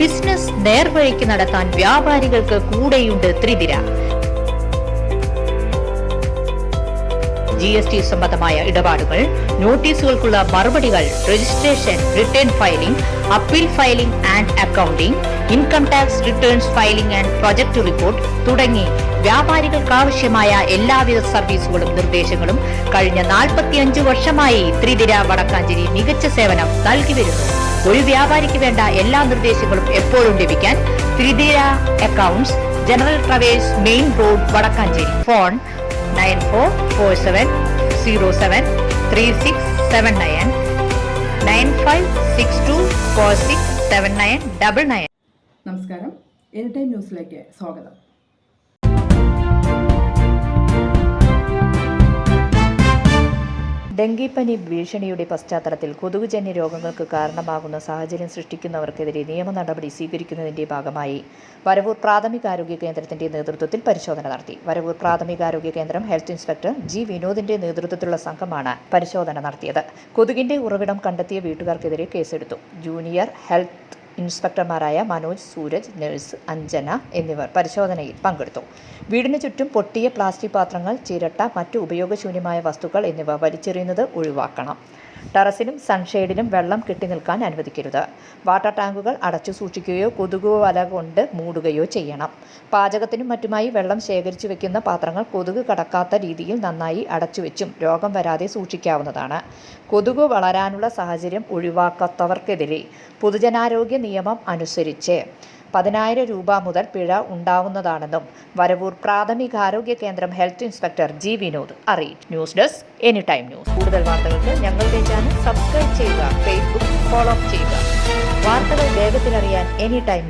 Business നേർവഴിക്ക് നടത്താൻ വ്യാപാരികൾക്ക് കൂടെയുണ്ട് ത്രിതിര. GST സംബന്ധമായ ഇടപാടുകൾ, നോട്ടീസുകൾക്കുള്ള മറുപടികൾ, registration, return filing, appeal filing and accounting, income tax returns filing and project report തുടങ്ങി വ്യാപാരികൾക്കാവശ്യമായ എല്ലാവിധ സർവീസുകളും നിർദ്ദേശങ്ങളും കഴിഞ്ഞ 45 വർഷമായി ത്രിതിര വടക്കാഞ്ചേരി മികച്ച സേവനം നൽകി വരുന്നു. ഒരു വ്യാപാരിക്ക് വേണ്ട എല്ലാ നിർദ്ദേശങ്ങളും എപ്പോഴും ലഭിക്കാൻ Thrithira accounts, general travels, main road, Vadakkanchery. Phone 9447073679 9562467999. നമസ്കാരം, എനി ടൈം ന്യൂസിലേക്ക് സ്വാഗതം. ഡെങ്കിപ്പനി ഭീഷണിയുടെ പശ്ചാത്തലത്തിൽ കൊതുകുജന്യ രോഗങ്ങൾക്ക് കാരണമാകുന്ന സാഹചര്യം സൃഷ്ടിക്കുന്നവർക്കെതിരെ നിയമ നടപടി സ്വീകരിക്കുന്നതിന്റെ ഭാഗമായി വരവൂർ പ്രാഥമികാരോഗ്യ കേന്ദ്രത്തിന്റെ നേതൃത്വത്തിൽ പരിശോധന നടത്തി. വരവൂർ പ്രാഥമികാരോഗ്യ കേന്ദ്രം ഹെൽത്ത് ഇൻസ്പെക്ടർ G. വിനോദിന്റെ നേതൃത്വത്തിലുള്ള സംഘമാണ് പരിശോധന നടത്തിയത്. കൊതുകിന്റെ ഉറവിടം കണ്ടെത്തിയ വീട്ടുകാർക്കെതിരെ കേസെടുത്തു. ജൂനിയർ ഹെൽത്ത് ഇൻസ്പെക്ടർമാരായ മനോജ്, സൂരജ്, നഴ്സ് അഞ്ജന എന്നിവർ പരിശോധനയിൽ പങ്കെടുത്തു. വീടിന് ചുറ്റും പൊട്ടിയ പ്ലാസ്റ്റിക് പാത്രങ്ങൾ, ചിരട്ട, മറ്റു ഉപയോഗശൂന്യമായ വസ്തുക്കൾ എന്നിവ വലിച്ചെറിയുന്നത് ഒഴിവാക്കണം. ടെറസിലും സൺഷെയ്ഡിലും വെള്ളം കെട്ടിനിൽക്കാൻ അനുവദിക്കരുത്. വാട്ടർ ടാങ്കുകൾ അടച്ചു സൂക്ഷിക്കുകയോ കൊതുക് വല കൊണ്ട് മൂടുകയോ ചെയ്യണം. പാചകത്തിനും മറ്റുമായി വെള്ളം ശേഖരിച്ചു വെക്കുന്ന പാത്രങ്ങൾ കൊതുക് കടക്കാത്ത രീതിയിൽ നന്നായി അടച്ചുവെച്ചും രോഗം വരാതെ സൂക്ഷിക്കാവുന്നതാണ്. കൊതുക് വളരാനുള്ള സാഹചര്യം ഒഴിവാക്കാത്തവർക്കെതിരെ പൊതുജനാരോഗ്യ നിയമം അനുസരിച്ച് 10,000 രൂപ മുതൽ പിഴ ഉണ്ടാവുന്നതാണെന്നും വരവൂർ പ്രാഥമികാരോഗ്യ കേന്ദ്രം ഹെൽത്ത് ഇൻസ്പെക്ടർ G. വിനോദ് അറിയിച്ചു. News desk any time news. കൂടുതൽ വാർത്തകൾക്ക് ഞങ്ങളുടെ ചാനൽ സബ്സ്ക്രൈബ് ചെയ്യുക, ഫേസ്ബുക്ക് ഫോളോ ചെയ്യുക. വാർത്തകൾ വേഗത്തിലറിയാൻ എനി ടൈം ന്യൂസ്.